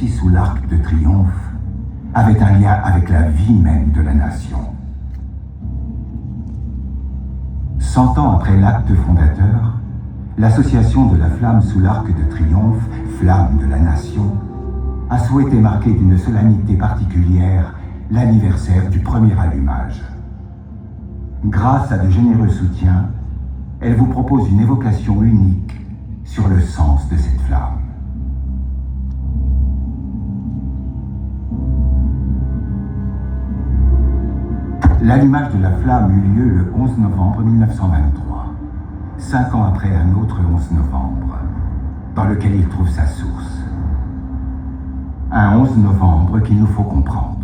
ici sous l'Arc de Triomphe avait un lien avec la vie même de la nation. 100 ans après l'acte fondateur, l'association de la flamme sous l'Arc de Triomphe, flamme de la nation, a souhaité marquer d'une solennité particulière l'anniversaire du premier allumage. Grâce à de généreux soutiens, elle vous propose une évocation unique sur le sens de cette flamme. L'allumage de la flamme eut lieu le 11 novembre 1923, 5 ans après un autre 11 novembre, dans lequel il trouve sa source. Un 11 novembre qu'il nous faut comprendre.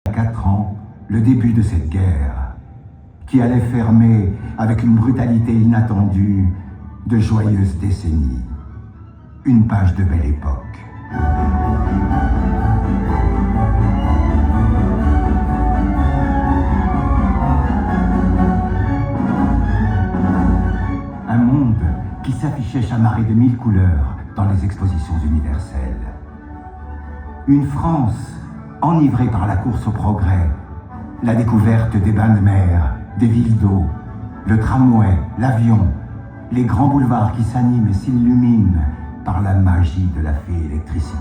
À 4 ans, le début de cette guerre, qui allait fermer, avec une brutalité inattendue, de joyeuses décennies. Une page de belle époque. Un monde qui s'affichait chamarré de 1000 couleurs dans les expositions universelles. Une France enivrée par la course au progrès, la découverte des bains de mer, des villes d'eau, le tramway, l'avion, les grands boulevards qui s'animent et s'illuminent par la magie de la fée électricité.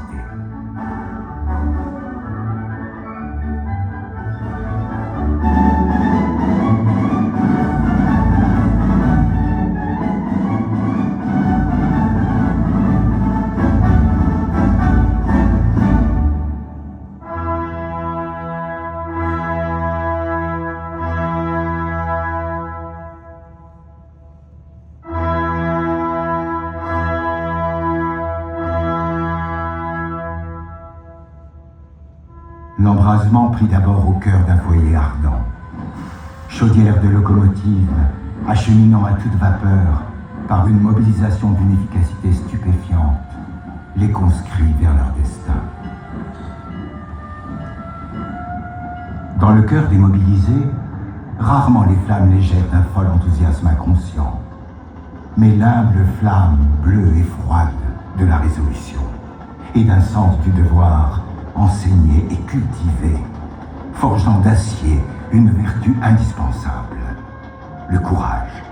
L'embrasement prit d'abord au cœur d'un foyer ardent. Chaudière de locomotive, acheminant à toute vapeur, par une mobilisation d'une efficacité stupéfiante, les conscrits vers leur destin. Dans le cœur des mobilisés, rarement les flammes légères d'un fol enthousiasme inconscient, mais l'humble flamme bleue et froide de la résolution, et d'un sens du devoir enseigné et cultivé, forgeant d'acier une vertu indispensable, le courage.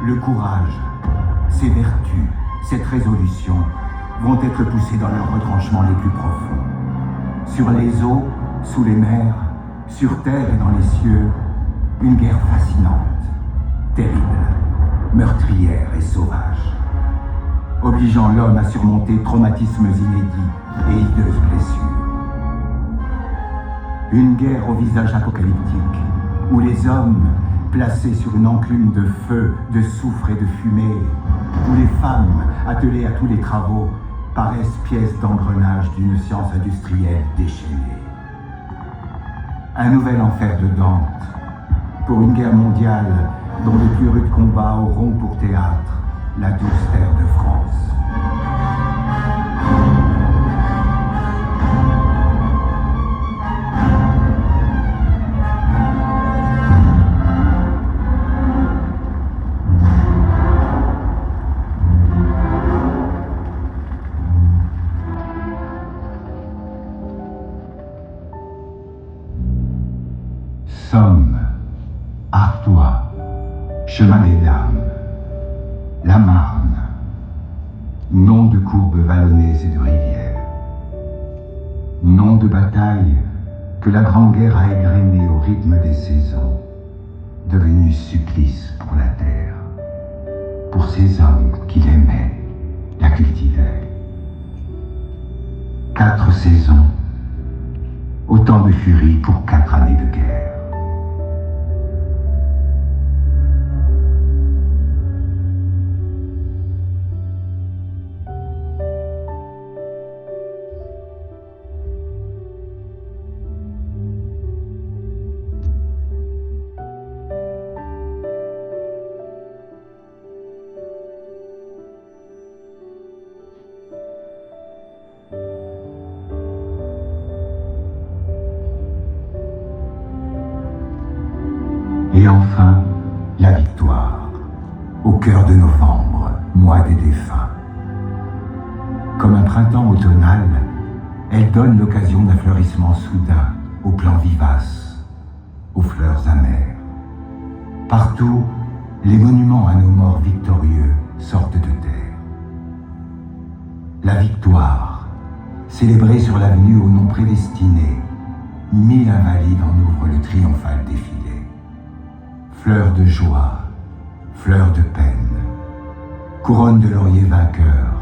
Le courage, ses vertus, cette résolution vont être poussées dans leurs retranchements les plus profonds. Sur les eaux, sous les mers, sur terre et dans les cieux, une guerre fascinante, terrible, meurtrière et sauvage, obligeant l'homme à surmonter traumatismes inédits et hideuses blessures. Une guerre au visage apocalyptique, où les hommes, placés sur une enclume de feu, de soufre et de fumée, où les femmes, attelées à tous les travaux, paraissent pièces d'engrenage d'une science industrielle déchaînée. Un nouvel enfer de Dante, pour une guerre mondiale dont les plus rudes combats auront pour théâtre la douce terre de France. Somme, Artois, Chemin des Dames, la Marne, nom de courbes vallonnées et de rivières, nom de bataille que la Grande Guerre a égrené au rythme des saisons, devenu supplice pour la terre, pour ces hommes qui l'aimaient, la cultivaient. 4 saisons, autant de furie pour 4 années de guerre. Et enfin, la victoire, au cœur de novembre, mois des défunts. Comme un printemps automnal, elle donne l'occasion d'un fleurissement soudain aux plants vivaces, aux fleurs amères. Partout, les monuments à nos morts victorieux sortent de terre. La victoire, célébrée sur l'avenue au nom prédestiné, 1000 invalides en ouvrent le triomphal défilé. Fleurs de joie, fleurs de peine, couronne de laurier vainqueur,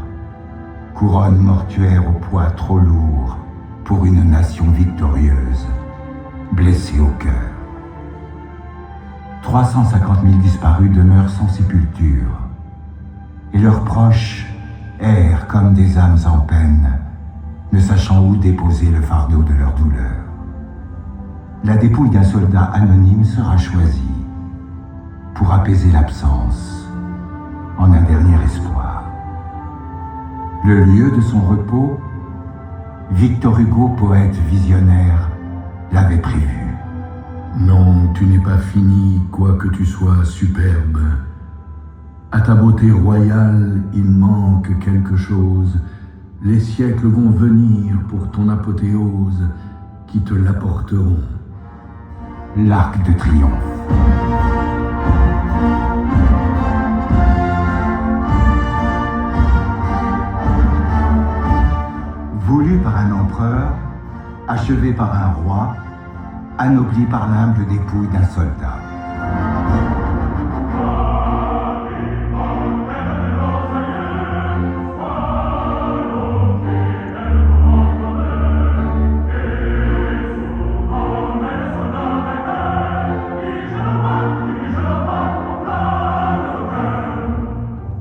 couronne mortuaire au poids trop lourd pour une nation victorieuse, blessée au cœur. 350 000 disparus demeurent sans sépulture, et leurs proches errent comme des âmes en peine, ne sachant où déposer le fardeau de leur douleur. La dépouille d'un soldat anonyme sera choisie pour apaiser l'absence, en un dernier espoir. Le lieu de son repos, Victor Hugo, poète visionnaire, l'avait prévu. Non, tu n'es pas fini, quoique tu sois superbe. À ta beauté royale, il manque quelque chose. Les siècles vont venir pour ton apothéose, qui te l'apporteront. L'Arc de Triomphe. Voulu par un empereur, achevé par un roi, anobli par l'humble dépouille d'un soldat.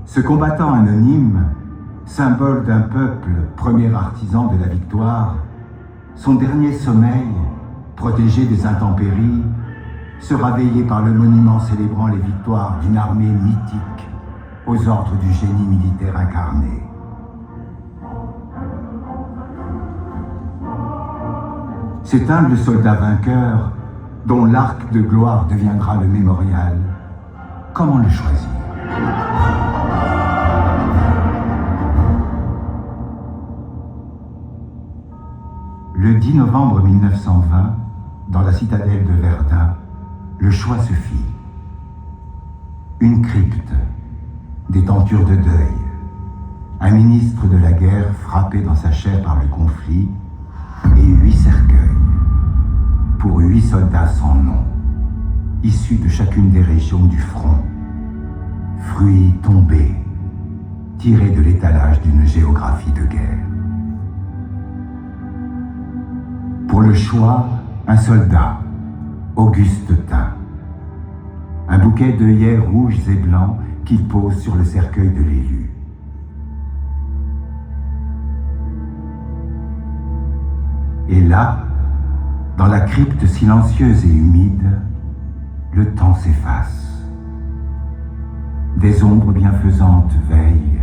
Ce combattant anonyme, symbole d'un peuple, premier artisan de la victoire, son dernier sommeil, protégé des intempéries, sera veillé par le monument célébrant les victoires d'une armée mythique aux ordres du génie militaire incarné. Cet humble soldat vainqueur, dont l'arc de gloire deviendra le mémorial, comment le choisir ? Le 10 novembre 1920, dans la citadelle de Verdun, le choix se fit. Une crypte, des tentures de deuil, un ministre de la guerre frappé dans sa chair par le conflit et 8 cercueils. pour 8 soldats sans nom, issus de chacune des régions du front, fruits tombés, tirés de l'étalage d'une géographie de guerre. Pour le choix, un soldat, Auguste Tin, un bouquet d'œillets rouges et blancs qu'il pose sur le cercueil de l'élu. Et là, dans la crypte silencieuse et humide, le temps s'efface. Des ombres bienfaisantes veillent,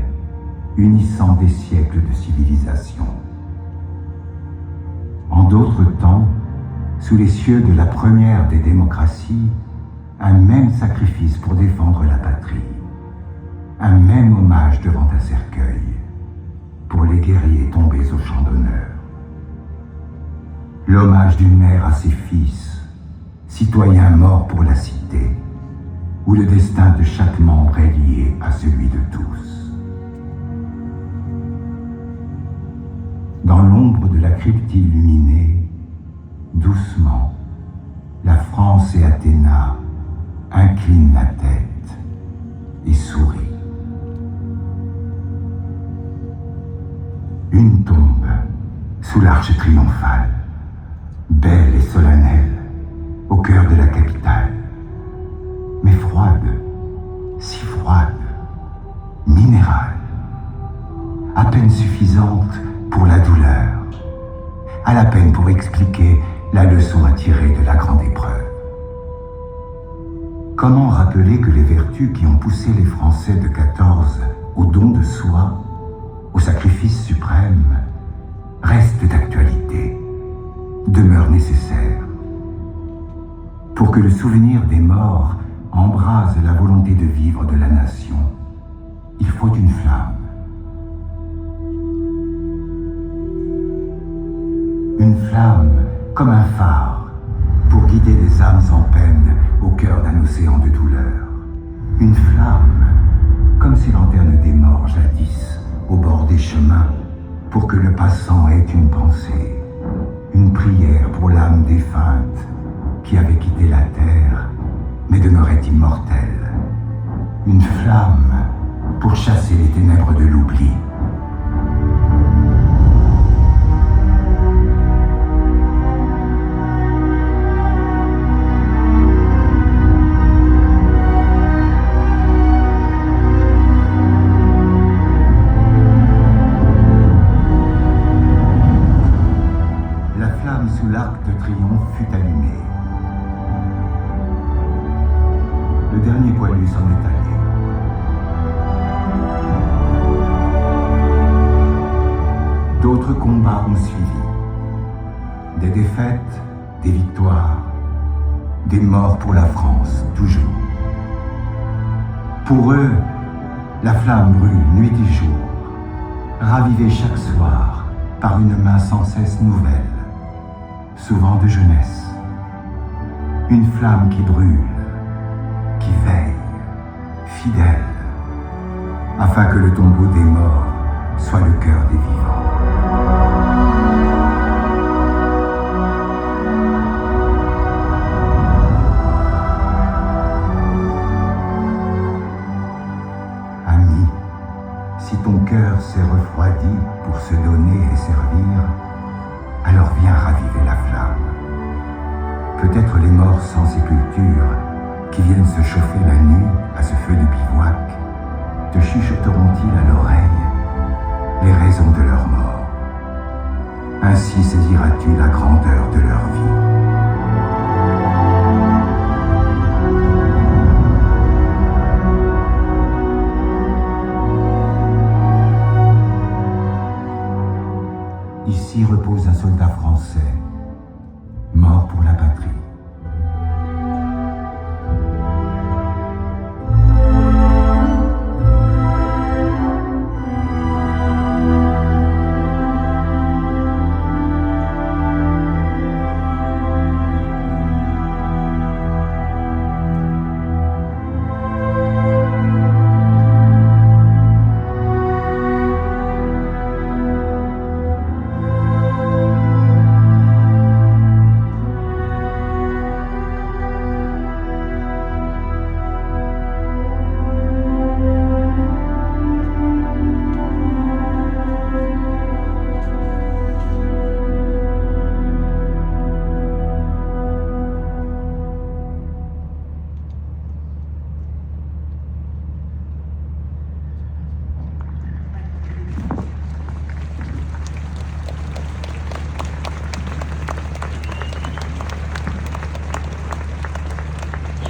unissant des siècles de civilisation. En d'autres temps, sous les cieux de la première des démocraties, un même sacrifice pour défendre la patrie, un même hommage devant un cercueil, pour les guerriers tombés au champ d'honneur. L'hommage d'une mère à ses fils, citoyens morts pour la cité, où le destin de chaque membre est lié à celui de tous. Dans l'ombre de la crypte illuminée, doucement, la France et Athéna inclinent la tête et sourient. Une tombe sous l'arche triomphale, belle et solennelle, au cœur de la capitale, mais froide, si froide, minérale, à peine suffisante pour la douleur, à la peine pour expliquer la leçon à tirer de la grande épreuve. Comment rappeler que les vertus qui ont poussé les Français de 14 au don de soi, au sacrifice suprême, restent d'actualité, demeurent nécessaires. Pour que le souvenir des morts embrase la volonté de vivre de la nation, il faut une flamme. Une flamme comme un phare pour guider les âmes en peine au cœur d'un océan de douleur. Une flamme comme ces lanternes des morts jadis au bord des chemins pour que le passant ait une pensée, une prière pour l'âme défunte qui avait quitté la terre mais demeurait immortelle. Une flamme pour chasser les ténèbres de l'oubli. Sous l'arc de triomphe fut allumé. Le dernier poilu s'en est allé. D'autres combats ont suivi. Des défaites, des victoires, des morts pour la France, toujours. Pour eux, la flamme brûle nuit et jour, ravivée chaque soir par une main sans cesse nouvelle, souvent de jeunesse. Une flamme qui brûle, qui veille, fidèle, afin que le tombeau des morts soit le cœur des vivants. Ami, si ton cœur s'est refroidi pour se donner et servir, alors viens raviver la flamme. Peut-être les morts sans sépulture, qui viennent se chauffer la nuit à ce feu de bivouac, te chuchoteront-ils à l'oreille les raisons de leur mort. Ainsi saisiras-tu la grandeur de leur vie.